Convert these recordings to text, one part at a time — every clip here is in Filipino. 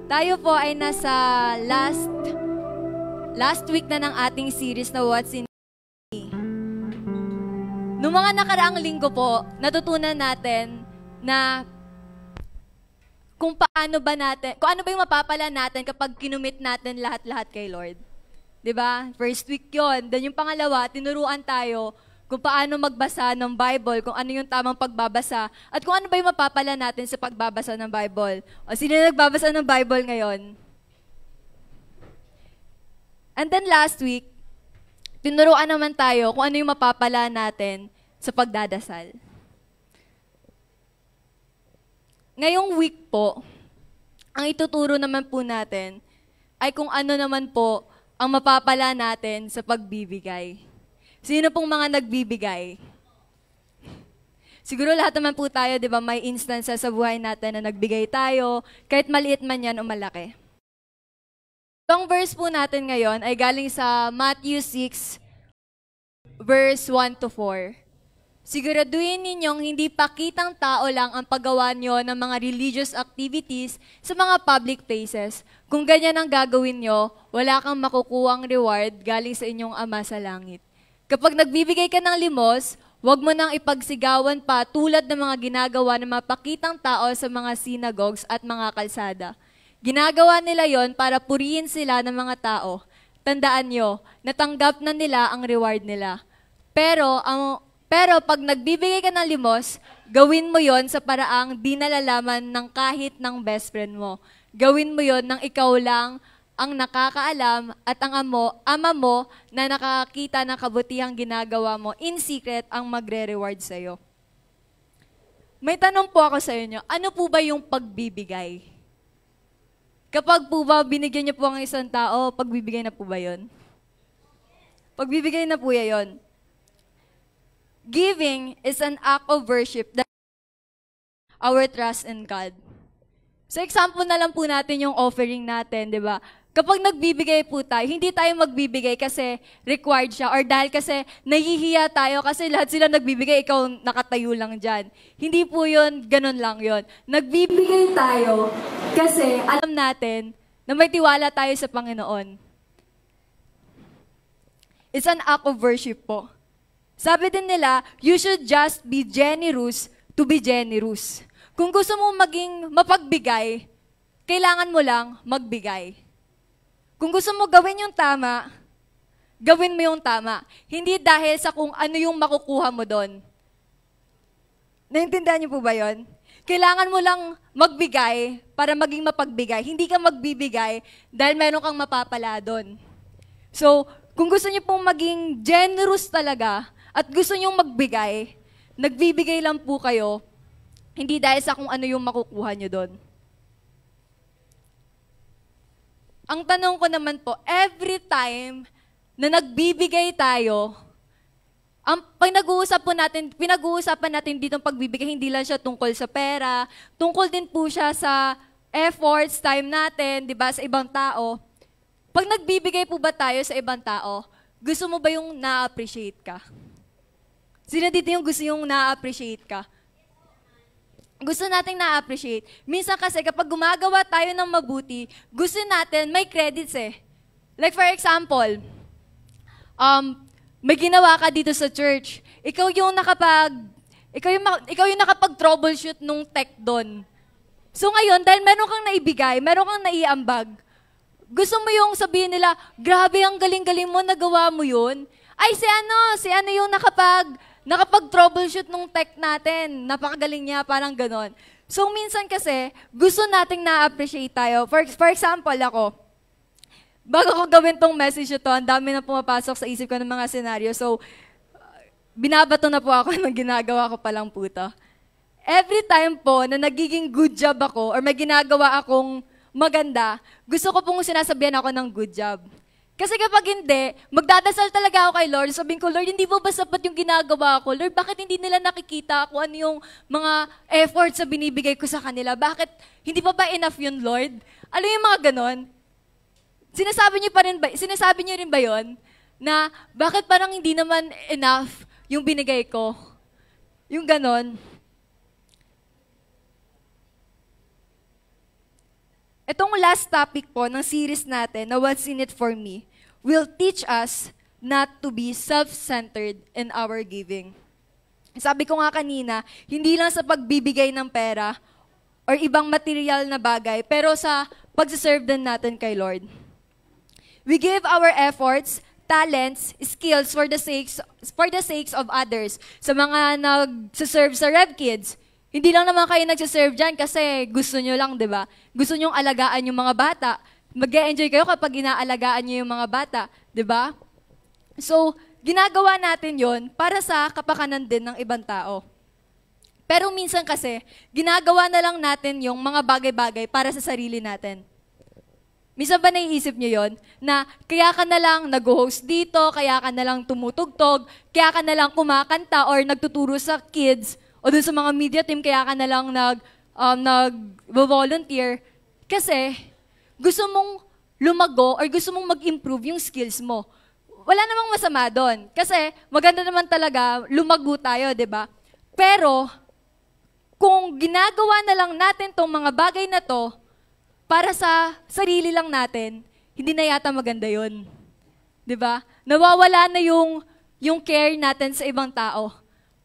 Tayo po ay nasa last week na ng ating series na What's in Me. Noong mga nakaraang linggo po, natutunan natin na kung ano ba yung mapapala natin kapag kinumit natin lahat-lahat kay Lord. 'Di ba? First week 'yon. Then yung pangalawa, tinuruan tayo kung paano magbasa ng Bible, kung ano yung tamang pagbabasa, at kung ano ba yung mapapala natin sa pagbabasa ng Bible. O sino na nagbabasa ng Bible ngayon? And then last week, tinuruan naman tayo kung ano yung mapapala natin sa pagdadasal. Ngayong week po, ang ituturo naman po natin ay kung ano naman po ang mapapala natin sa pagbibigay. Sino pong mga nagbibigay? Siguro lahat naman po tayo, di ba, may instances sa buhay natin na nagbigay tayo, kahit maliit man yan o malaki. Ang verse po natin ngayon ay galing sa Matthew 6, verse 1 to 4. Siguraduhin ninyong hindi pakitang tao lang ang paggawa nyo ng mga religious activities sa mga public places. Kung ganyan ang gagawin nyo, wala kang makukuhang reward galing sa inyong Ama sa langit. Kapag nagbibigay ka ng limos, huwag mo nang ipagsigawan pa tulad ng mga ginagawa ng mapakitang tao sa mga synagogues at mga kalsada. Ginagawa nila yon para purihin sila ng mga tao. Tandaan nyo, natanggap na nila ang reward nila. Pero pag nagbibigay ka ng limos, gawin mo yon sa paraang di nalalaman ng kahit ng best friend mo. Gawin mo yon nang ikaw lang ang nakakaalam at ang ama mo na nakakita ng kabutihang ginagawa mo in secret ang magre-reward sa'yo. May tanong po ako sa inyo, ano po ba yung pagbibigay? Kapag po ba binigyan niyo po ang isang tao, pagbibigay na po ba yun? Pagbibigay na po yun. Giving is an act of worship that our trust in God. So example na lang po natin yung offering natin, di ba? Kapag nagbibigay po tayo, hindi tayo magbibigay kasi required siya or dahil kasi nahihiya tayo kasi lahat sila nagbibigay, ikaw nakatayo lang dyan. Hindi po yun, ganun lang yun. Nagbibigay tayo kasi alam natin na may tiwala tayo sa Panginoon. It's an act of worship po. Sabi din nila, you should just be generous to be generous. Kung gusto mo maging mapagbigay, kailangan mo lang magbigay. Kung gusto mo gawin yung tama, gawin mo yung tama. Hindi dahil sa kung ano yung makukuha mo doon. Naintindihan niyo po ba yun? Kailangan mo lang magbigay para maging mapagbigay. Hindi ka magbibigay dahil meron kang mapapala doon. So, kung gusto niyo pong maging generous talaga at gusto niyo magbigay, nagbibigay lang po kayo, hindi dahil sa kung ano yung makukuha niyo doon. Ang tanong ko naman po, every time na nagbibigay tayo, ang pinag-uusapan natin dito pagbibigay, hindi lang siya tungkol sa pera, tungkol din po siya sa efforts, time natin, di ba, sa ibang tao. Pag nagbibigay po ba tayo sa ibang tao, gusto mo ba yung na-appreciate ka? Sino dito yung gusto yung na-appreciate ka? Gusto nating na-appreciate. Minsan kasi kapag gumagawa tayo ng mabuti, gusto natin may credits eh. Like for example, may ginawa ka dito sa church. Ikaw yung nakapag-troubleshoot nung tech doon. So ngayon, dahil meron kang naibigay, meron kang naiambag, gusto mo yung sabihin nila, grabe ang galing-galing mo, nagawa mo yun. Ay, si ano yung nakapag-troubleshoot nung tech natin. Napakagaling niya, parang ganon. So, minsan kasi, gusto nating na-appreciate tayo. For example, ako, bago ko gawin tong message ito, ang dami na pumapasok sa isip ko ng mga senaryo. So, binabato na po ako ng ginagawa ko palang po ito. Every time po na nagiging good job ako or may ginagawa akong maganda, gusto ko pong sinasabihan ako ng good job. Kasi kapag hindi, magdadasal talaga ako kay Lord. Sabihin ko, Lord, hindi ba sapat yung ginagawa ko? Lord, bakit hindi nila nakikita kung ano yung mga efforts na binibigay ko sa kanila? Bakit hindi pa ba enough yun, Lord? Alam yung mga ganon? Sinasabi niyo rin ba yun? Na bakit parang hindi naman enough yung binigay ko? Yung ganon. Itong last topic po ng series natin na What's in it for me will teach us not to be self-centered in our giving. Sabi ko nga kanina, hindi lang sa pagbibigay ng pera or ibang material na bagay, pero sa pagsaserve din natin kay Lord. We give our efforts, talents, skills for the sakes of others. Sa mga nagsaserve sa Rev Kids, hindi lang naman kayo nagsaserve dyan kasi gusto nyo lang, di ba? Gusto nyong alagaan yung mga bata. Mag-e-enjoy kayo kapag inaalagaan nyo yung mga bata, di ba? So, ginagawa natin yon para sa kapakanan din ng ibang tao. Pero minsan kasi, ginagawa na lang natin yung mga bagay-bagay para sa sarili natin. Minsan ba naiisip nyo yon? Na kaya ka na lang nag-host dito, kaya ka na lang tumutugtog, kaya ka na lang kumakanta or nagtuturo sa kids, o dun sa mga media team, kaya ka na lang nag-volunteer. Kasi gusto mong lumago or gusto mong mag-improve yung skills mo. Wala namang masama doon. Kasi maganda naman talaga, lumago tayo, di ba? Pero kung ginagawa na lang natin tong mga bagay na to, para sa sarili lang natin, hindi na yata maganda yun. Diba? Nawawala na yung care natin sa ibang tao.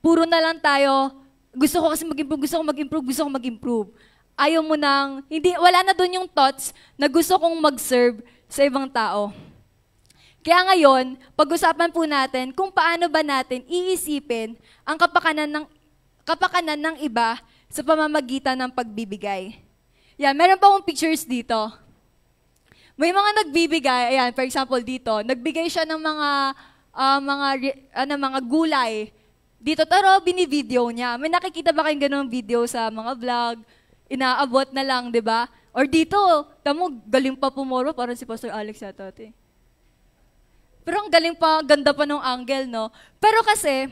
Puro na lang tayo, gusto ko kasi mag-improve, gusto ko mag-improve, gusto ko mag-improve. Ayaw mo nang, wala na dun yung thoughts na gusto kong mag-serve sa ibang tao. Kaya ngayon, pag-usapan po natin kung paano ba natin iisipin ang kapakanan ng iba sa pamamagitan ng pagbibigay. Yan, meron pa akong pictures dito. May mga nagbibigay, ayan, for example dito, nagbigay siya ng mga gulay. Dito, taro, binivideo niya. May nakikita ba kayong ganung video sa mga vlog? Inaabot na lang, di ba? Or dito, tamo, galing pa pumoro, parang si Pastor Alex yata. Pero ang galing pa, ganda pa ng angle, no? Pero kasi,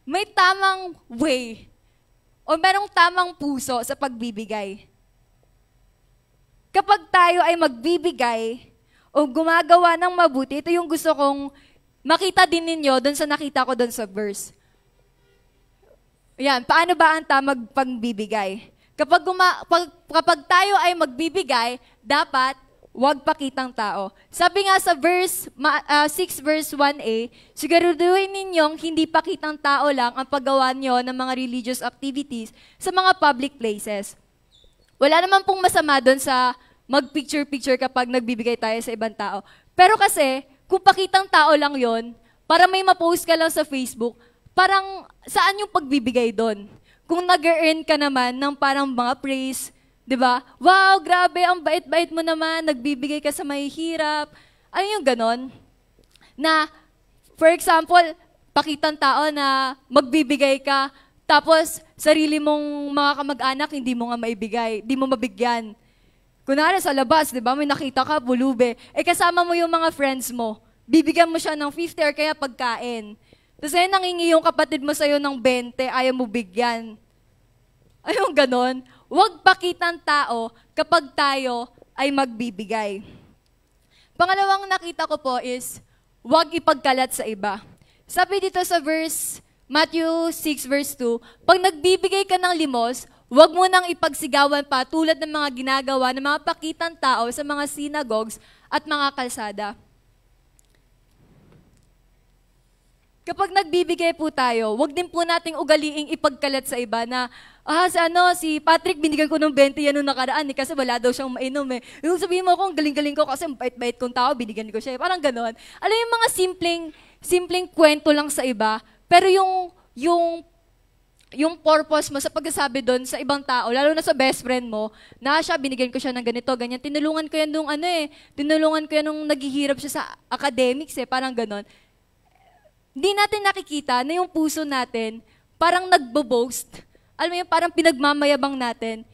may tamang way o merong tamang puso sa pagbibigay. Kapag tayo ay magbibigay o gumagawa ng mabuti, ito yung gusto kong makita din ninyo doon sa nakita ko doon sa verse. Yan, paano ba ang tamang pagbibigay? Kapag tayo ay magbibigay, dapat huwag pakitang tao. Sabi nga sa verse 6 verse 1a, siguraduhin ninyong hindi pakitang tao lang ang paggawa nyo ng mga religious activities sa mga public places. Wala naman pong masama doon sa mag-picture-picture kapag nagbibigay tayo sa ibang tao. Pero kasi, kung pakitang tao lang yon, para may ma-post ka lang sa Facebook, parang saan yung pagbibigay doon? Kung nag-earn ka naman ng parang mga praise, di ba? Wow, grabe, ang bait-bait mo naman, nagbibigay ka sa mahihirap. Ano yung ganon? Na, for example, pakitang tao na magbibigay ka, tapos, sarili mong mga kamag-anak, hindi mo nga maibigay, hindi mo mabigyan. Kunwari sa labas, di ba, may nakita ka, bulube. Kasama mo yung mga friends mo. Bibigyan mo siya ng 50 or kaya pagkain. Tapos nangingi yung kapatid mo sa'yo ng 20, ayaw mo bigyan. Ayun, ganon. Huwag pakitang tao kapag tayo ay magbibigay. Pangalawang nakita ko po is, huwag ipagkalat sa iba. Sabi dito sa Matthew 6 verse 2, pag nagbibigay ka ng limos, huwag mo nang ipagsigawan pa tulad ng mga ginagawa ng mga pakitang tao sa mga synagogues at mga kalsada. Kapag nagbibigay po tayo, huwag din po nating ugaliing ipagkalat sa iba na, si Patrick, binigyan ko ng 20 yan nung nakaraan kasi wala daw siyang mainom eh. Yung sabihin mo kung galing-galing ko kasi bait-bait kong tao, binigyan ko siya. Parang ganon. Alam yung mga simpleng kwento lang sa iba, pero yung purpose mo sa pagsasabi doon sa ibang tao, lalo na sa best friend mo, na siya, binigyan ko siya ng ganito, ganyan. Tinulungan ko yan tinulungan ko yan nung naghihirap siya sa academics parang ganon. Hindi natin nakikita na yung puso natin parang nagbo-boast. Alam mo yung parang pinagmamayabang natin.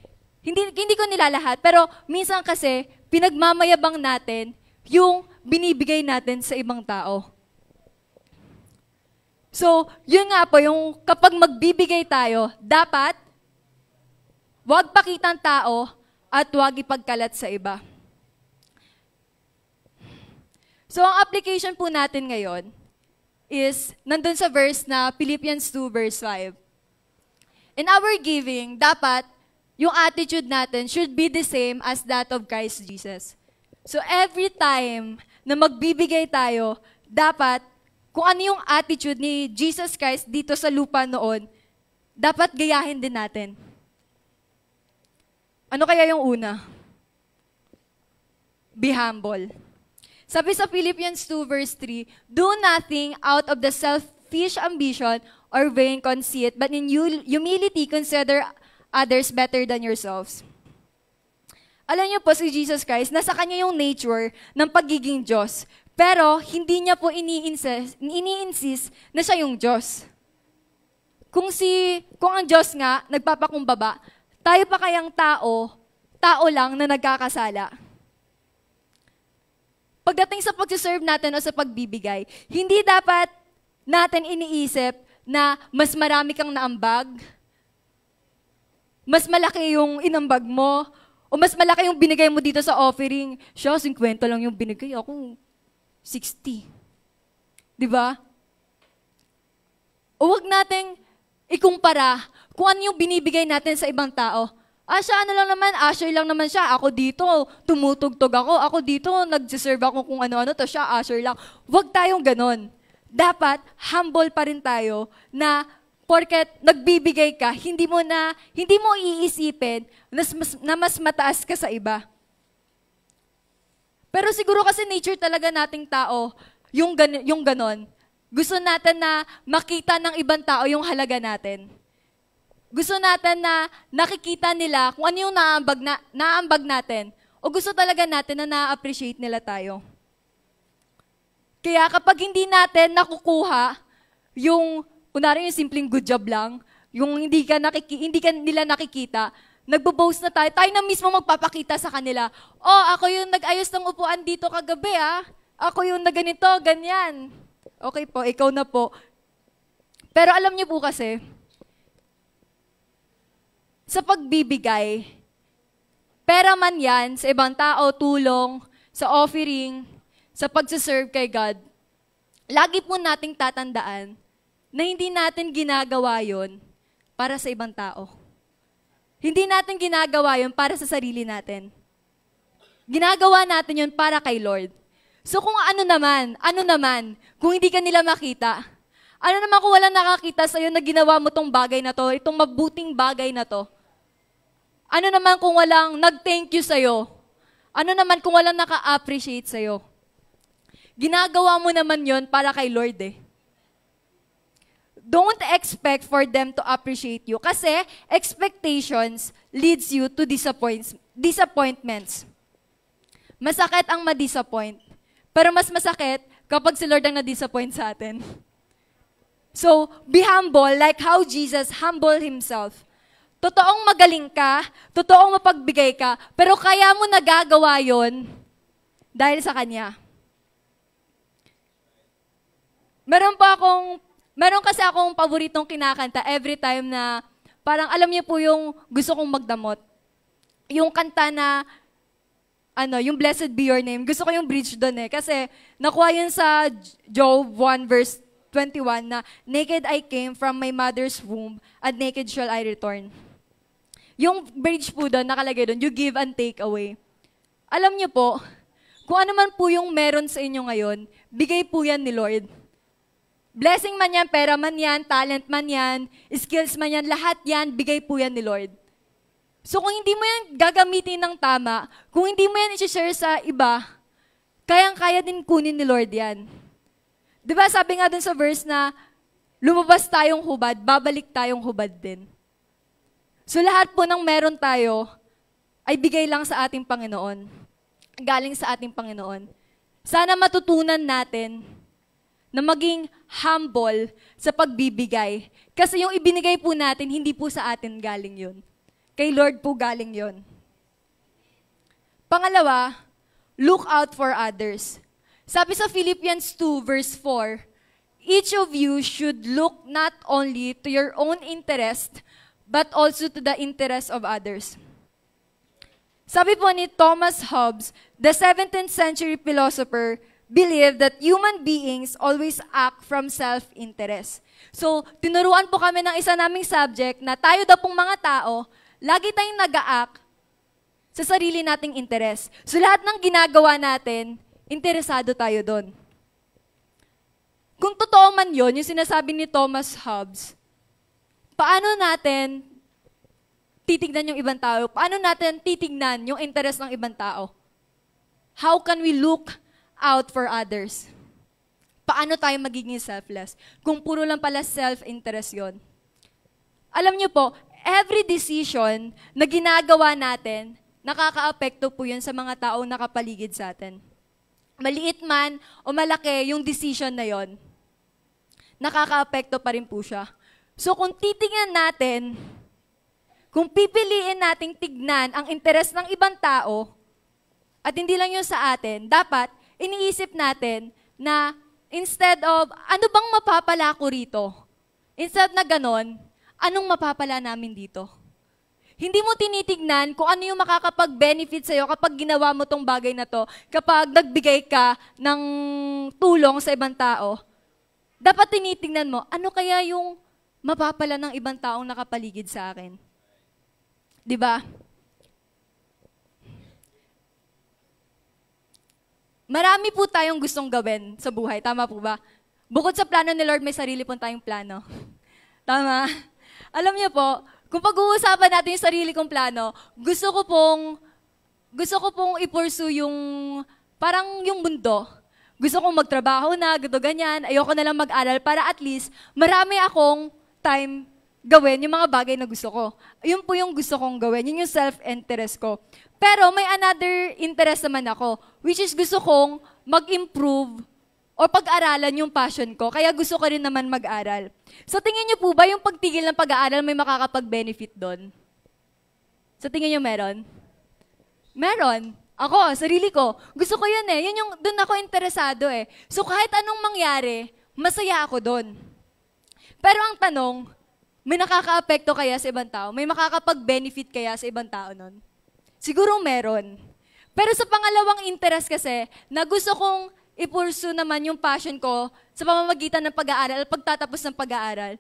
Hindi ko nilalahat, pero minsan kasi pinagmamayabang natin yung binibigay natin sa ibang tao. So, yun nga po, yung kapag magbibigay tayo, dapat huwag pakitang tao at huwag ipagkalat sa iba. So, ang application po natin ngayon is nandun sa verse na Philippians 2 verse 5. In our giving, dapat yung attitude natin should be the same as that of Christ Jesus. So every time na magbibigay tayo, dapat kung ano yung attitude ni Jesus Christ dito sa lupa noon, dapat gayahin din natin. Ano kaya yung una? Be humble. Sabi sa Philippians 2 verse 3, do nothing out of the selfish ambition or vain conceit, but in humility consider others better than yourselves. Alam niyo po si Jesus Christ, nasa kanya yung nature ng pagiging Diyos. Pero hindi niya po ini-insist na siya yung Diyos. Kung ang Diyos nga nagpapakumbaba, tayo pa kayang tao lang na nagkakasala. Pagdating sa pag-serve natin o sa pagbibigay, hindi dapat natin iniisip na mas marami kang naambag, mas malaki yung inambag mo, o mas malaki yung binigay mo dito sa offering. Siya, 50 lang yung binigay, ako 60. Diba? O wag nating ikumpara kung ano yung binibigay natin sa ibang tao. Siya ano lang naman, usher lang naman siya. Ako dito, tumutugtog ako. Ako dito, nagsiserve ako kung ano-ano to. Siya, usher lang. Huwag tayong ganon. Dapat, humble pa rin tayo na porket nagbibigay ka, hindi mo iisipin na mas mataas ka sa iba. Pero siguro kasi nature talaga nating tao, yung ganon. Gusto natin na makita ng ibang tao yung halaga natin. Gusto natin na nakikita nila kung ano yung naambag natin. O gusto talaga natin na na-appreciate nila tayo. Kaya kapag hindi natin nakukuha yung, kunwari yung simpleng good job lang, yung hindi ka nila nakikita, nagbo-boast na tayo na mismo magpapakita sa kanila. Ako yung nag-ayos ng upuan dito kagabi Ako yung ganito, ganyan. Okay po, ikaw na po. Pero alam niyo po kasi, sa pagbibigay, pera man yan sa ibang tao, tulong, sa offering, sa pagsaserve kay God, lagi po nating tatandaan na hindi natin ginagawa yon para sa ibang tao. Hindi natin ginagawa yon para sa sarili natin. Ginagawa natin yon para kay Lord. So kung ano naman, kung hindi ka nila makita, ano naman kung walang nakakita sa'yo na ginawa mo tong bagay na to, itong mabuting bagay na to, ano naman kung walang nag-thank you sa'yo? Ano naman kung walang naka-appreciate sa'yo? Ginagawa mo naman yon para kay Lord Don't expect for them to appreciate you. Kasi expectations leads you to disappointments. Masakit ang ma-disappoint. Pero mas masakit kapag si Lord ang na-disappoint sa atin. So, be humble like how Jesus humbled Himself. Totoong magaling ka, totoong mapagbigay ka, pero kaya mo nagagawa yon dahil sa Kanya. Meron kasi akong paboritong kinakanta every time na parang alam niyo po yung gusto kong magdamot. Yung kanta na, yung Blessed Be Your Name. Gusto ko yung bridge doon kasi nakuha yun sa Job 1 verse 21 na, naked I came from my mother's womb, and naked shall I return. Yung bridge po doon, nakalagay doon, you give and take away. Alam niyo po, kung ano man po yung meron sa inyo ngayon, bigay po yan ni Lord. Blessing man yan, pera man yan, talent man yan, skills man yan, lahat yan, bigay po yan ni Lord. So kung hindi mo yan gagamitin ng tama, kung hindi mo yan i-share sa iba, kayang-kaya din kunin ni Lord yan. Diba sabi nga dun sa verse na, lumabas tayong hubad, babalik tayong hubad din. So lahat po ng meron tayo ay bigay lang sa ating Panginoon. Galing sa ating Panginoon. Sana matutunan natin na maging humble sa pagbibigay. Kasi yung ibinigay po natin, hindi po sa atin galing yun. Kay Lord po galing yun. Pangalawa, look out for others. Sabi sa Philippians 2 verse 4, each of you should look not only to your own interest, but also to the interest of others. Sabi po ni Thomas Hobbes, the 17th century philosopher, believed that human beings always act from self-interest. So, tinuruan po kami ng isa naming subject na tayo daw pong mga tao, lagi tayong nag-a-act sa sarili nating interes. So lahat ng ginagawa natin, interesado tayo doon. Kung totoo man yun, yung sinasabi ni Thomas Hobbes, paano natin titignan yung ibang tao? Paano natin titignan yung interes ng ibang tao? How can we look out for others? Paano tayo magiging selfless? Kung puro lang pala self-interest yun. Alam niyo po, every decision na ginagawa natin, nakaka-apekto po yun sa mga taong nakapaligid sa atin. Maliit man o malaki yung decision na yon, nakaka-apekto pa rin po siya. So kung titingnan natin, kung pipiliin nating tignan ang interes ng ibang tao, at hindi lang yun sa atin, dapat iniisip natin na instead of, ano bang mapapala ko rito? Instead na ganon, anong mapapala namin dito? Hindi mo tinitignan kung ano yung makakapag-benefit sa'yo kapag ginawa mo tong bagay na to, kapag nagbigay ka ng tulong sa ibang tao. Dapat tinitignan mo, ano kaya yung mapapala ng ibang taong nakapaligid sa akin? 'Di ba? Marami po tayong gustong gawin sa buhay, tama po ba? Bukod sa plano ni Lord, may sarili po tayong plano. Tama? Alam niyo po, kung pag-uusapan natin yung sarili kong plano, gusto ko pong i-pursue yung, parang yung mundo. Gusto kong magtrabaho na, ganyan. Ayoko na lang mag-aral para at least marami akong time gawin yung mga bagay na gusto ko. Yun po yung gusto kong gawin. Yun yung self-interest ko. Pero may another interest naman ako, which is gusto kong mag-improve o pag-aralan yung passion ko. Kaya gusto ko rin naman mag-aral. So tingin niyo po ba yung pagtigil ng pag-aaral may makakapag-benefit doon? Sa tingin niyo meron? Meron. Ako, sarili ko, gusto ko yun eh. Yun yung, doon ako interesado eh. So kahit anong mangyari, masaya ako doon. Pero ang tanong, may nakaka-apekto kaya sa ibang tao? May makakapag-benefit kaya sa ibang tao nun? Siguro meron. Pero sa pangalawang interest kasi, na gusto kong i-pursue naman yung passion ko sa pamamagitan ng pag-aaral, pagtatapos ng pag-aaral,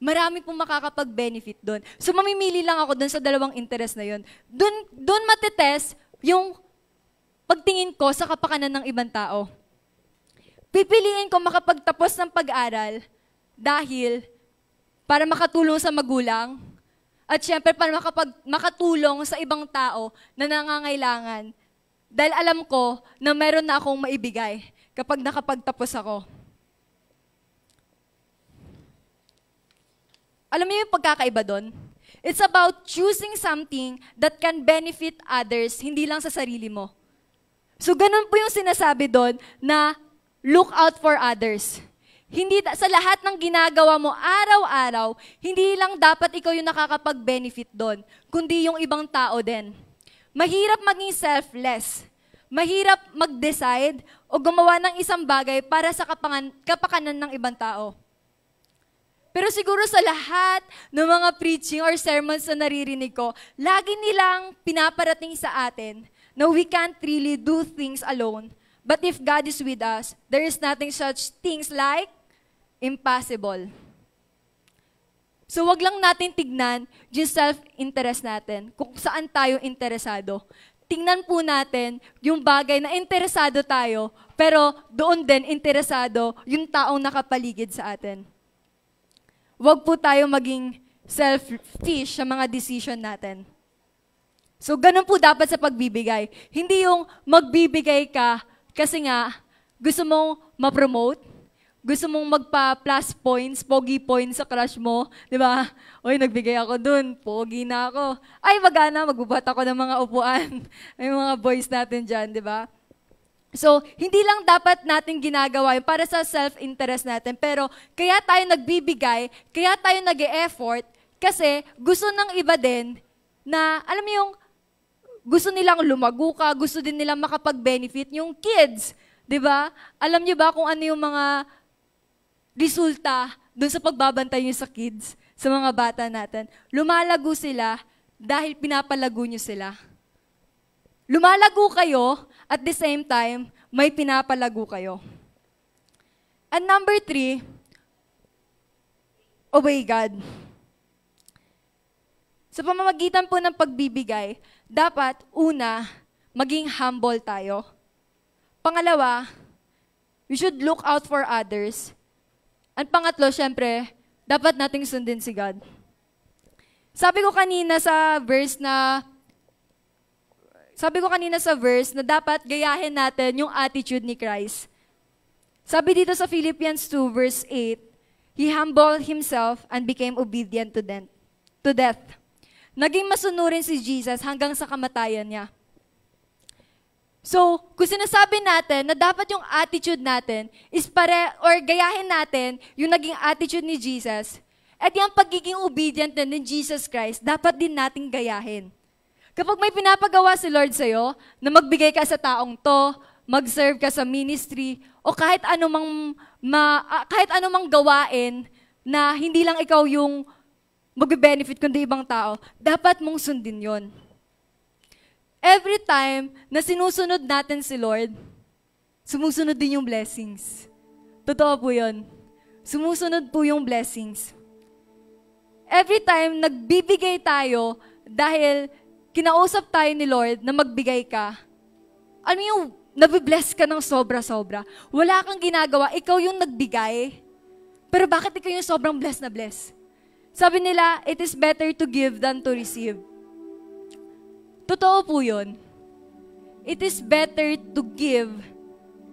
marami pong makakapag-benefit doon. So mamimili lang ako doon sa dalawang interest na yun. Doon matitest yung pagtingin ko sa kapakanan ng ibang tao. Pipiliin ko makapagtapos ng pag-aral dahil para makatulong sa magulang at syempre para makatulong sa ibang tao na nangangailangan. Dahil alam ko na meron na akong maibigay kapag nakapagtapos ako. Alam niyo yung pagkakaiba doon? It's about choosing something that can benefit others, hindi lang sa sarili mo. So, ganun po yung sinasabi doon na look out for others. Hindi sa lahat ng ginagawa mo araw-araw, hindi lang dapat ikaw yung nakakapag-benefit doon, kundi yung ibang tao din. Mahirap maging selfless. Mahirap mag-decide o gumawa ng isang bagay para sa kapakanan ng ibang tao. Pero siguro sa lahat ng mga preaching or sermons na naririnig ko, lagi nilang pinaparating sa atin na we can't really do things alone. But if God is with us, there is nothing such things like impossible. So wag lang natin tignan yung self-interest natin, kung saan tayo interesado. Tingnan po natin yung bagay na interesado tayo, pero doon din interesado yung taong nakapaligid sa atin. Wag po tayo maging selfish sa mga decision natin. So, ganun po dapat sa pagbibigay. Hindi yung magbibigay ka kasi nga gusto mong ma-promote, gusto mong magpa-plus points, pogi points sa crush mo, di ba? Uy, nagbigay ako dun, pogi na ako. Ay, magana, magbubuhat ako ng mga upuan. May mga boys natin dyan, di ba? So, hindi lang dapat natin ginagawa yun para sa self-interest natin, pero kaya tayo nagbibigay, kaya tayo nag-e-effort, kasi gusto ng iba din na, alam mo yung, gusto nilang lumago ka, gusto din nilang makapag-benefit yung kids. Diba? Alam niyo ba kung ano yung mga resulta dun sa pagbabantay niyo sa kids, sa mga bata natin? Lumalago sila dahil pinapalago niyo sila. Lumalago kayo, at the same time, may pinapalago kayo. And number 3, obey God. Sa pamamagitan po ng pagbibigay, dapat, una, maging humble tayo. Pangalawa, we should look out for others. At pangatlo, syempre, dapat nating sundin si God. Sabi ko kanina sa verse na dapat gayahin natin yung attitude ni Christ. Sabi dito sa Philippians 2 verse 8, He humbled Himself and became obedient to death. Naging masunurin si Jesus hanggang sa kamatayan niya. So, kung sinasabi natin na dapat yung attitude natin is gayahin natin yung naging attitude ni Jesus, at yung pagiging obedient din ni Jesus Christ, dapat din nating gayahin. Kapag may pinapagawa si Lord sa'yo, na magbigay ka sa taong to, mag-serve ka sa ministry, o kahit anumang gawain na hindi lang ikaw yung magbe-benefit kundi ibang tao, dapat mong sundin yon. Every time na sinusunod natin si Lord, sumusunod din yung blessings. Totoo po yun. Sumusunod po yung blessings. Every time nagbibigay tayo dahil kinausap tayo ni Lord na magbigay ka, ano yung nabibless ka ng sobra-sobra? Wala kang ginagawa, ikaw yung nagbigay. Pero bakit ikaw yung sobrang blessed na blessed? Sabi nila, it is better to give than to receive. Totoo po yun. It is better to give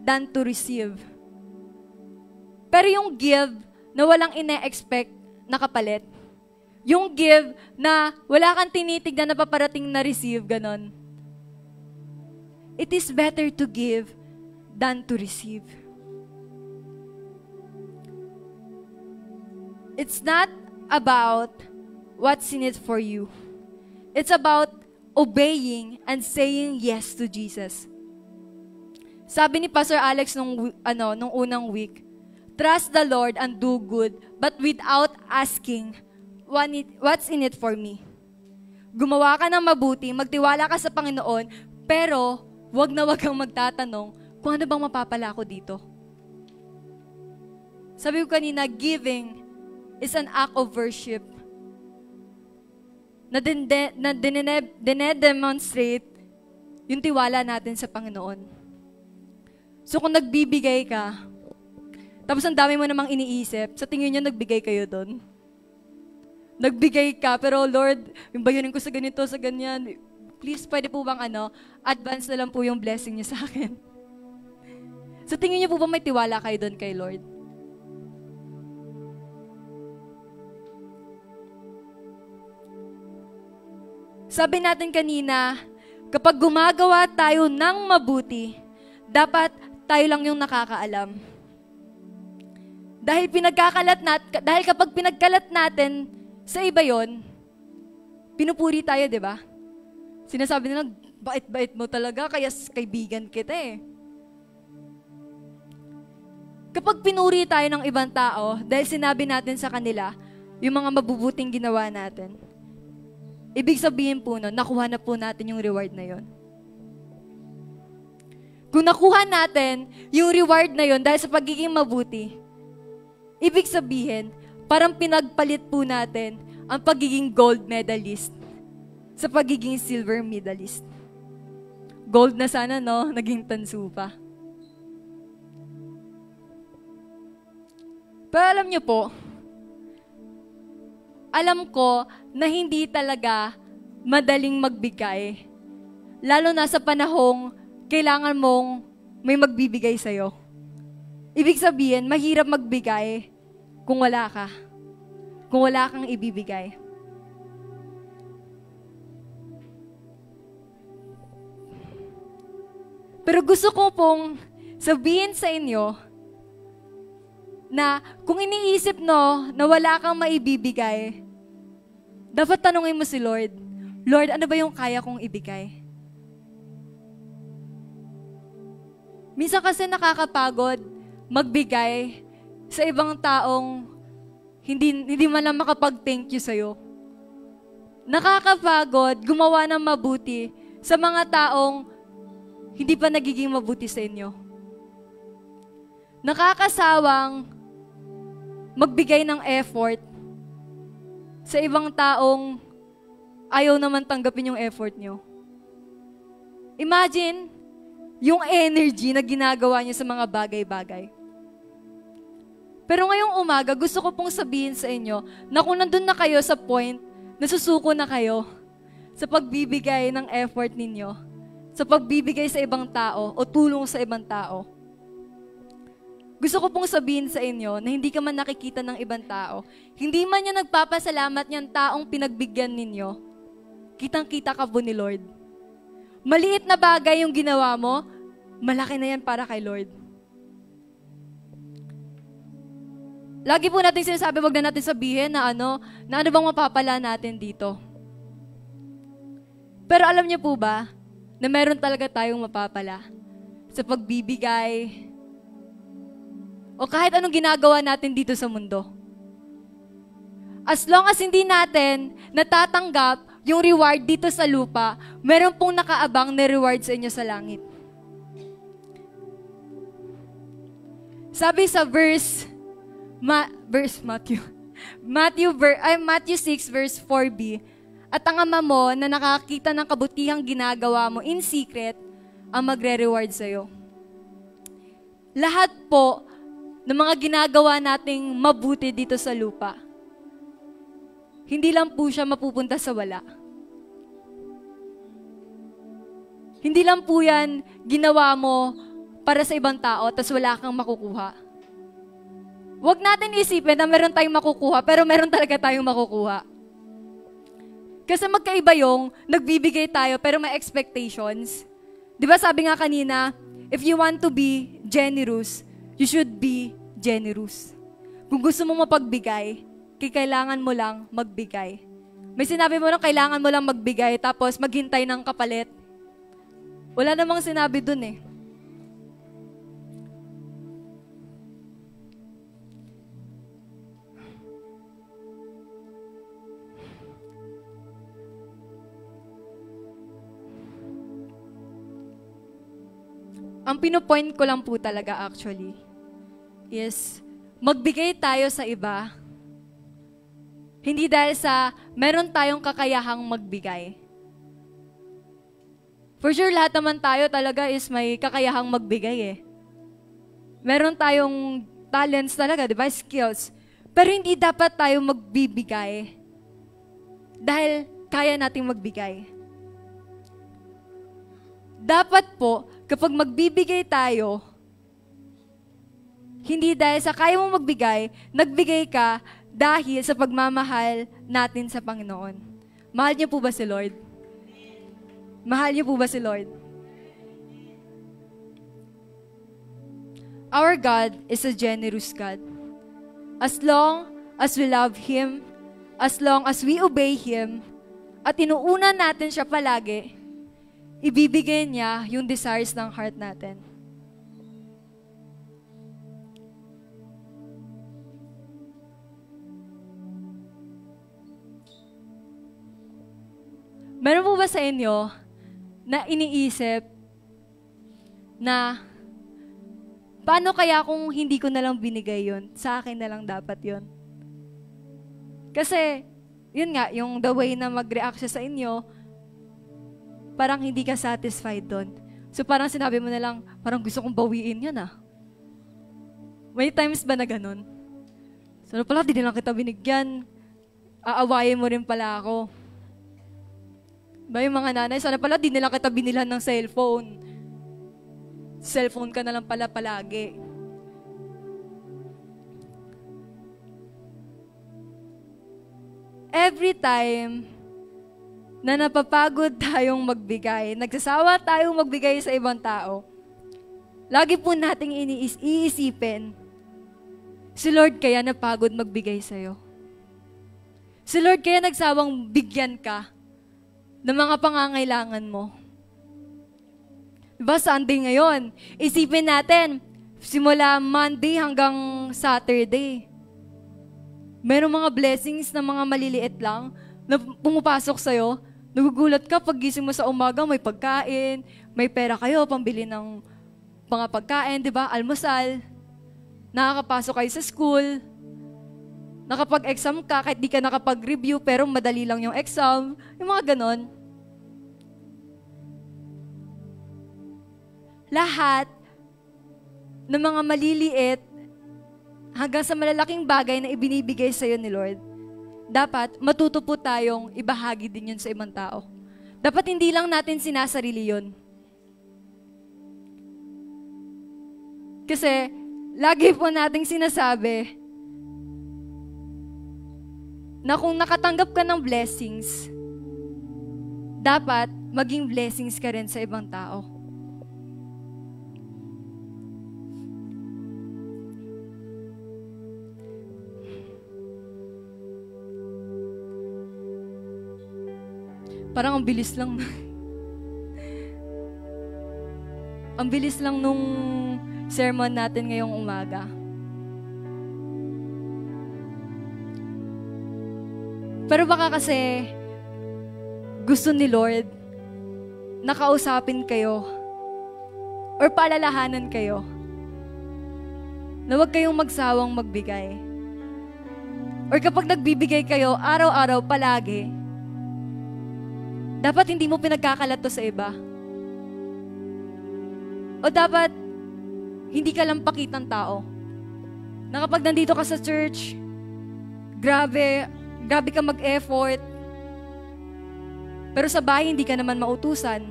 than to receive. Pero yung give na walang ine-expect na kapalit, yung give na wala kang tinitignan na paparating na receive, ganon. It is better to give than to receive. It's not about what's in it for you. It's about obeying and saying yes to Jesus. Sabi ni Pastor Alex nung unang week, trust the Lord and do good, but without asking, what's in it for me? Gumawa ka ng mabuti, magtiwala ka sa Panginoon, pero wag kang magtatanong kung ano bang mapapala ko dito. Sabi ko kanina, giving is an act of worship na dinedemonstrate yung tiwala natin sa Panginoon. So kung nagbibigay ka, tapos ang dami mo namang iniisip, sa tingin niyo nagbigay kayo doon? Nagbigay ka, pero Lord, yung bayunin ko sa ganito, sa ganyan, please, pwede po bang advance na lang po yung blessing niyo sa akin? Sa tingin niyo po ba may tiwala kayo doon kay Lord? Sabi natin kanina, kapag gumagawa tayo ng mabuti, dapat tayo lang yung nakakaalam. Dahil kapag pinagkalat natin sa iba yon, pinupuri tayo, di ba? Sinasabi nila, bait-bait mo talaga, kaya kaibigan kita eh. Kapag pinuri tayo ng ibang tao, dahil sinabi natin sa kanila, yung mga mabubuting ginawa natin, ibig sabihin po nun, nakuha na po natin yung reward na yon. Kung nakuha natin yung reward na yon dahil sa pagiging mabuti, ibig sabihin, parang pinagpalit po natin ang pagiging gold medalist sa pagiging silver medalist. Gold na sana, no? Naging tanso pa. Pero alam niyo po, alam ko na hindi talaga madaling magbigay. Lalo na sa panahong kailangan mong may magbibigay sa'yo. Ibig sabihin, mahirap magbigay kung wala ka. Kung wala kang ibibigay. Pero gusto ko pong sabihin sa inyo na kung iniisip no na wala kang maibibigay, dapat tanungin mo si Lord, Lord, ano ba yung kaya kong ibigay? Minsan kasi nakakapagod magbigay sa ibang taong hindi man lang makapag-thank you sa'yo. Nakakapagod gumawa ng mabuti sa mga taong hindi pa nagiging mabuti sa inyo. Nakakasawang magbigay ng effort sa ibang taong ayaw naman tanggapin yung effort nyo. Imagine, yung energy na ginagawa niyo sa mga bagay-bagay. Pero ngayong umaga, gusto ko pong sabihin sa inyo na kung nandun na kayo sa point, nasusuko na kayo sa pagbibigay ng effort ninyo, sa pagbibigay sa ibang tao o tulong sa ibang tao. Gusto ko pong sabihin sa inyo na hindi ka man nakikita ng ibang tao, hindi man niya nagpapasalamat niyang taong pinagbigyan ninyo, kitang-kita ka po ni Lord. Maliit na bagay yung ginawa mo, malaki na yan para kay Lord. Lagi po natin sinasabi, wag na natin sabihin na ano bang mapapala natin dito. Pero alam niyo po ba, na meron talaga tayong mapapala sa pagbibigay o kahit anong ginagawa natin dito sa mundo. As long as hindi natin natatanggap yung reward dito sa lupa, meron pong nakaabang na reward sa inyo sa langit. Sabi sa Matthew 6 verse 4b, at ang ama mo na nakakita ng kabutihang ginagawa mo in secret, ang magre-reward sa'yo. Lahat po ng mga ginagawa nating mabuti dito sa lupa, hindi lang po siya mapupunta sa wala. Hindi lang po yan ginawa mo para sa ibang tao, tas wala kang makukuha. Huwag natin isipin na meron tayong makukuha, pero meron talaga tayong makukuha. Kasi magkaiba yung nagbibigay tayo, pero may expectations. Di ba sabi nga kanina, if you want to be generous, you should be generous. Kung gusto mo mapagbigay, kailangan mo lang magbigay. May sinabi mo lang, kailangan mo lang magbigay, tapos maghintay ng kapalit. Wala namang sinabi dun eh. Ang pinopoint ko lang po talaga actually is magbigay tayo sa iba, hindi dahil sa meron tayong kakayahang magbigay. For sure, lahat naman tayo talaga is may kakayahang magbigay eh. Meron tayong talents talaga, di ba? Skills. Pero hindi dapat tayo magbibigay dahil kaya nating magbigay. Dapat po, kapag magbibigay tayo, hindi dahil sa kaya mong magbigay, nagbigay ka dahil sa pagmamahal natin sa Panginoon. Mahal niyo po ba si Lord? Mahal niyo po ba si Lord? Our God is a generous God. As long as we love Him, as long as we obey Him, at inuuna natin siya palagi, ibibigay niya yung desires ng heart natin. Meron po ba sa inyo na iniisip na paano kaya kung hindi ko na lang binigay yun? Sa akin na lang dapat yun. Kasi, yun nga, yung the way na mag-react siya sa inyo, parang hindi ka satisfied doon. So parang sinabi mo na lang, parang gusto kong bawiin yun ah. May times ba na ganun? So pala, di lang kita binigyan. Aawayin mo rin pala ako. Ba yung mga nanay, sana pala di nilang kita binilhan ng cellphone. Cellphone ka na lang pala palagi. Every time na napapagod tayong magbigay, nagsasawa tayong magbigay sa ibang tao, lagi po nating iisipin, si Lord kaya napagod magbigay sa'yo. Si Lord kaya nagsawang bigyan ka ng mga pangangailangan mo. Diba, Sunday ngayon, isipin natin, simula Monday hanggang Saturday, merong mga blessings na mga maliliit lang na pumapasok sa'yo. Nagugulat ka pag gising mo sa umaga, may pagkain, may pera kayo, pambili ng mga pagkain, di ba? Almusal, nakakapasok kayo sa school. Nakapag-exam ka, kahit di ka nakapag-review, pero madali lang yung exam. Yung mga ganon. Lahat ng mga maliliit hanggang sa malalaking bagay na ibinibigay sa'yo ni Lord, dapat matuto po tayong ibahagi din yun sa ibang tao. Dapat hindi lang natin sinasarili yun. Kasi, lagi po nating sinasabi na kung nakatanggap ka ng blessings, dapat maging blessings ka rin sa ibang tao. Parang ang bilis lang. Ang bilis lang nung sermon natin ngayong umaga. Pero baka kasi gusto ni Lord na kausapin kayo or paalalahanan kayo na huwag kayong magsawang magbigay. Or kapag nagbibigay kayo araw-araw palagi, dapat hindi mo pinagkakalat to sa iba. O dapat hindi ka lang pakitang tao. Na kapag nandito ka sa church, grabe ka mag-effort. Pero sa bahay, hindi ka naman mautusan.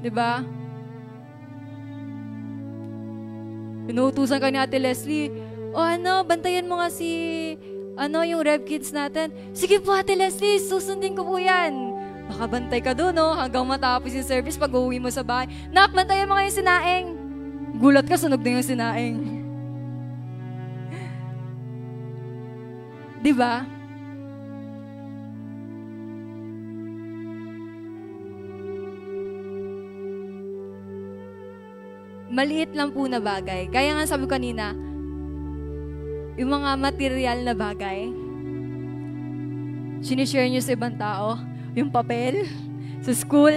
Diba? Pinuutusan ka ni Ate Leslie, bantayan mo nga yung Rev Kids natin. Sige po, Ate Leslie, susundin ko po yan. Makabantay ka doon, hanggang matapos yung service pag uwi mo sa bahay. Nak, bantayan mo nga yung sinaing. Gulat ka, sunog na yung sinaing. Diba? Maliit lang po na bagay. Kaya nga sabi ko kanina, yung mga material na bagay, sinishare nyo sa ibang tao, yung papel, sa school,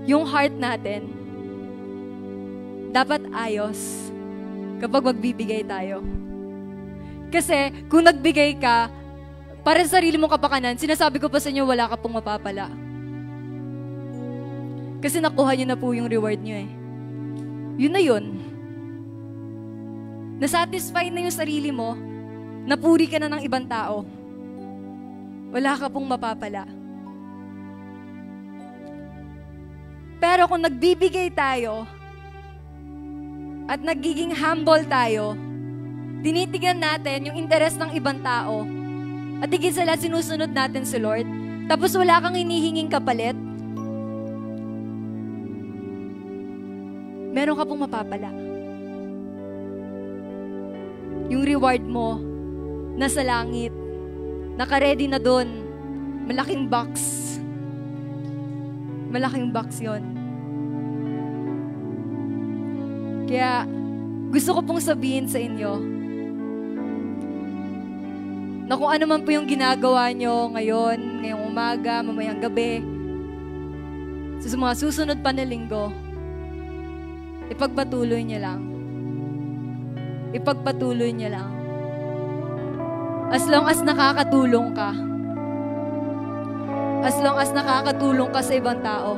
yung heart natin, dapat ayos kapag magbibigay tayo. Kasi kung nagbigay ka, para sa sarili mong kapakanan, sinasabi ko pa sa inyo, wala ka pong mapapala. Kasi nakuha nyo na po yung reward nyo eh. Yun na yun. Nasatisfy na yung sarili mo, napuri ka na ng ibang tao. Wala ka pong mapapala. Pero kung nagbibigay tayo, at nagiging humble tayo, tinitignan natin yung interes ng ibang tao, at higit sa lahat sinusunod natin si Lord, tapos wala kang hinihinging kapalit, meron ka pong mapapala. Yung reward mo, nasa langit, naka-ready na doon, malaking box. Malaking box yon. Kaya, gusto ko pong sabihin sa inyo, na kung ano man po yung ginagawa nyo ngayon, ngayong umaga, mamayang gabi, sa mga susunod pa na linggo, ipagpatuloy niya lang. Ipagpatuloy niya lang. As long as nakakatulong ka. As long as nakakatulong ka sa ibang tao.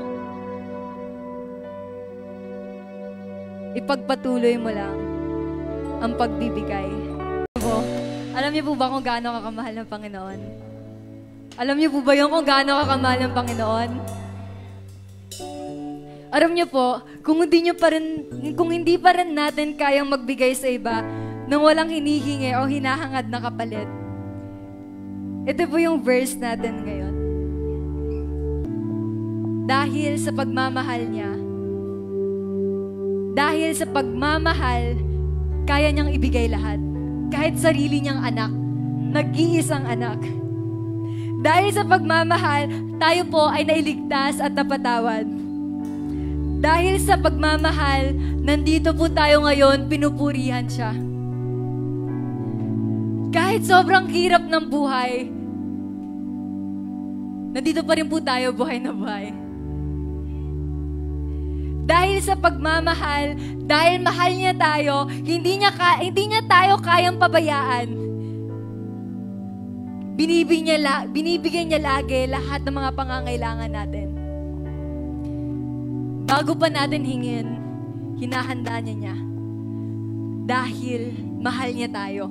Ipagpatuloy mo lang ang pagbibigay. Alam niyo po ba kung gaano kakamahal ng Panginoon? Alam niyo po ba yung kung gaano kakamahal ng Panginoon? Alam niyo po, kung hindi pa rin natin kayang magbigay sa iba nang walang hinihingi o hinahangad na kapalit. Ito po yung verse natin ngayon. Dahil sa pagmamahal niya, dahil sa pagmamahal, kaya niyang ibigay lahat. Kahit sarili niyang anak, nag-iisang anak. Dahil sa pagmamahal, tayo po ay nailigtas at napatawad. Dahil sa pagmamahal, nandito po tayo ngayon, pinupurihan siya. Kahit sobrang hirap ng buhay, nandito pa rin po tayo buhay na buhay. Dahil dahil sa pagmamahal, dahil mahal niya tayo, hindi niya tayo kayang pabayaan. Binibigyan niya lagi lahat ng mga pangangailangan natin. Bago pa natin hingin, hinahanda niya. Dahil mahal niya tayo.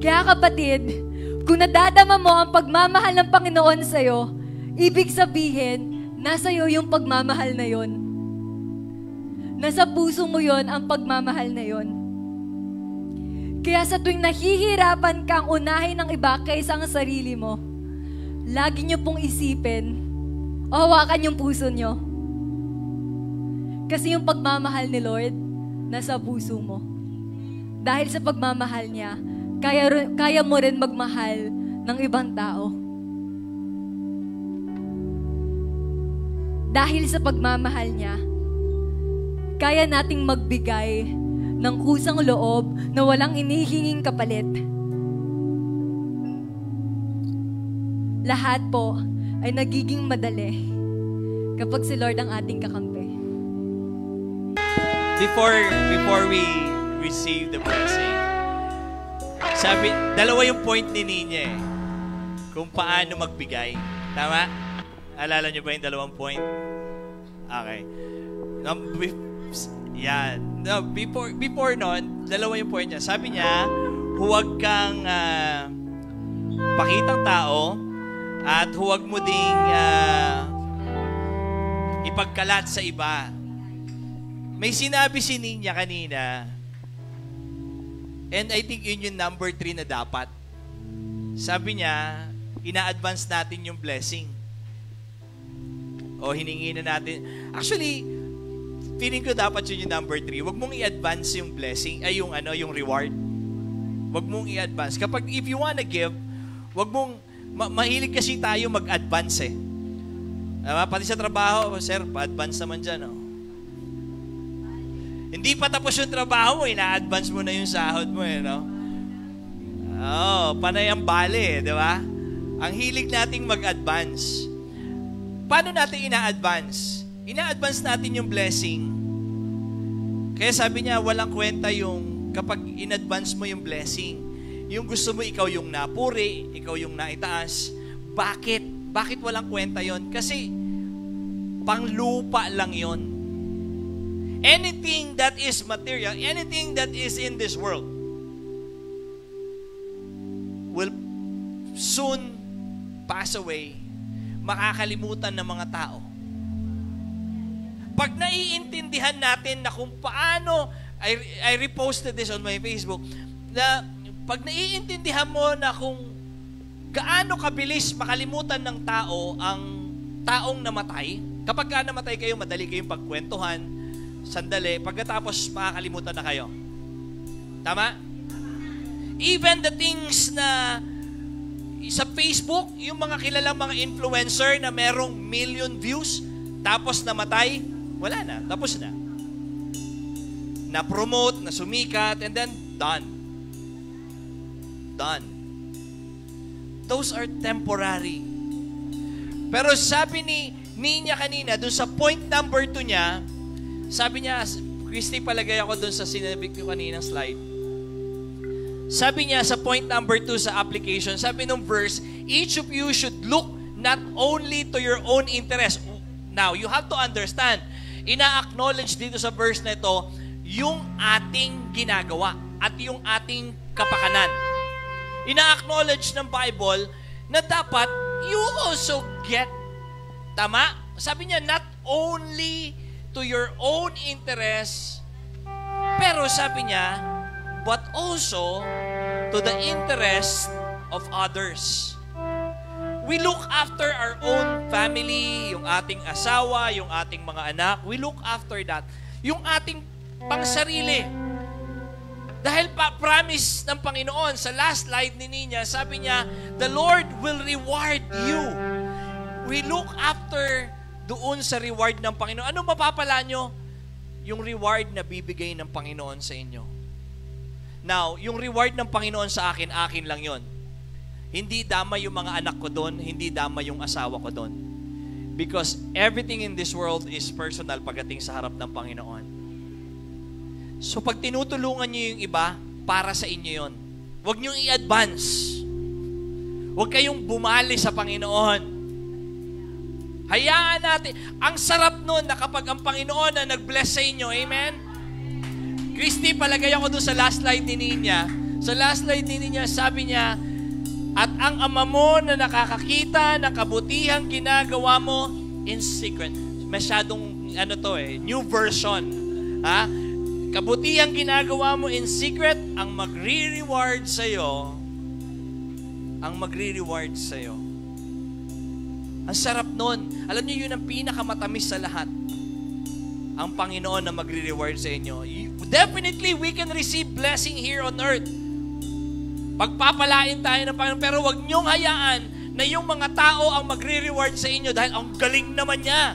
Kaya kapatid, kung nadadama mo ang pagmamahal ng Panginoon sa'yo, ibig sabihin, nasa iyo yung pagmamahal na yon. Nasa puso mo yon ang pagmamahal na yon. Kaya sa tuwing nahihirapan kang unahin ng iba kaysa ang sarili mo, lagi niyo pong isipin, o hawakan yung puso nyo. Kasi yung pagmamahal ni Lord, nasa puso mo. Dahil sa pagmamahal niya, kaya mo rin magmahal ng ibang tao. Dahil sa pagmamahal niya, kaya nating magbigay ng kusang loob na walang inihinging kapalit. Lahat po ay nagiging madali kapag si Lord ang ating kakampi. Before we receive the blessing, dalawa yung point ni Ninya eh. Kung paano magbigay. Tama? Alala niyo ba yung dalawang point? Okay. Before nun, dalawa yung point niya. Sabi niya, huwag kang pakitang tao at huwag mo ding ipagkalat sa iba. May sinabi si Ninya kanina, and I think yun yung number 3 na dapat. Sabi niya, ina-advance natin yung blessing. O hiningi na natin. Actually, feeling ko dapat yun yung number 3. Huwag mong i-advance yung blessing, ay yung reward. Huwag mong i-advance. Kapag if you wanna give, huwag mong mahilig kasi tayo mag-advance eh. Pati sa trabaho, sir, pa-advance naman dyan. Oh. Hindi pa tapos yung trabaho mo, ina-advance mo na yung sahod mo. No? Panay ang bale, di ba? Ang hilig nating mag-advance. Paano natin ina-advance? Ina-advance natin yung blessing. Kaya sabi niya, walang kwenta yung kapag in-advance mo yung blessing. Yung gusto mo, ikaw yung napuri, ikaw yung naitaas. Bakit? Bakit walang kwenta yon? Kasi, panglupa lang yon. Anything that is material, anything that is in this world, will soon pass away. Makakalimutan ng mga tao. Pag naiintindihan natin na kung paano, I reposted this on my Facebook, na pag naiintindihan mo na kung gaano kabilis makalimutan ng tao ang taong namatay, kapag ka namatay kayo, madali kayong pagkwentuhan, sandali, pagkatapos makakalimutan na kayo. Tama? Even the things na sa Facebook, yung mga kilalang mga influencer na merong million views, tapos namatay, wala na, tapos na. Na-promote, na sumikat, and then done. Done. Those are temporary. Pero sabi ni Ninya kanina, dun sa point number 2 niya, sabi niya, Christy, palagay ako dun sa sinabik ko kaninang slide. Sabi niya sa point number 2 sa application, sabi nung verse, each of you should look not only to your own interest. Now, you have to understand, ina-acknowledge dito sa verse na ito, yung ating ginagawa at yung ating kapakanan. Ina-acknowledge ng Bible na dapat you also get, tama? Sabi niya, not only to your own interest, pero sabi niya, but also to the interest of others. We look after our own family, yung ating asawa, yung ating mga anak. We look after that. Yung ating pangsarili. Dahil promise ng Panginoon, sa last slide ni Ninya, sabi niya, the Lord will reward you. We look after doon sa reward ng Panginoon. Ano mapapala nyo? Yung reward na bibigay ng Panginoon sa inyo. Now, yung reward ng Panginoon sa akin, akin lang yon. Hindi dama yung mga anak ko doon, hindi dama yung asawa ko doon. Because everything in this world is personal pagdating sa harap ng Panginoon. So pag tinutulungan niyo yung iba, para sa inyo yun. Huwag niyong i-advance. Huwag kayong bumali sa Panginoon. Hayaan natin. Ang sarap nun na kapag ang Panginoon na nag-bless sa inyo. Amen? Christy, palagay ako doon sa last slide ni Ninya. Sa last slide ni Ninya, sabi niya, at ang Ama mo na nakakakita ng kabutihang ginagawa mo in secret. Masyadong, new version. Ha? Kabutihang ginagawa mo in secret, ang magre-reward sa'yo, Ang sarap nun. Alam niyo, yun ang pinakamatamis sa lahat. Ang Panginoon na magre-reward sa inyo. Definitely, we can receive blessing here on earth. Pagpapalain tayo ng Panginoon, pero huwag niyong hayaan na yung mga tao ang magre-reward sa inyo dahil ang galing naman niya.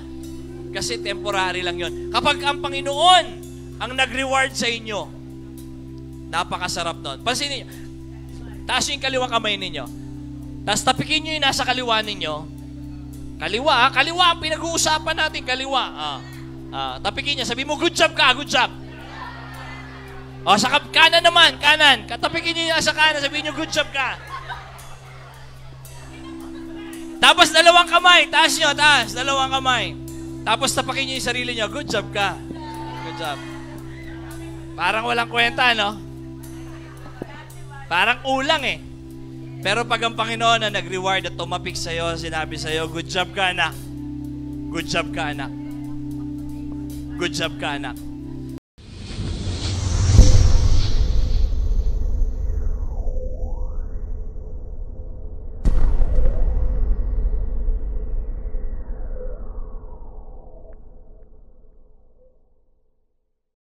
Kasi temporary lang yun. Kapag ang Panginoon ang nag-reward sa inyo, napakasarap nun. Pansinin niyo, taas yung kaliwang kamay ninyo. Tapos tapikin niyo yung nasa kaliwa ninyo. Kaliwa ang pinag-uusapan natin, kaliwa. Tapikin niya, sabi mo, good job ka, good job. O, sa kanan naman, kanan. Katapikin niyo sa kanan, sabihin niyo, good job ka. Tapos dalawang kamay, taas niyo, taas, dalawang kamay. Tapos tapakin niyo yung sarili niyo, good job ka. Good job. Parang walang kwenta, no? Parang ulang eh. Pero pag ang Panginoon na nag-reward at tumapik sa'yo, sinabi sa'yo, good job ka, anak. Good job ka, anak. Good job ka, anak.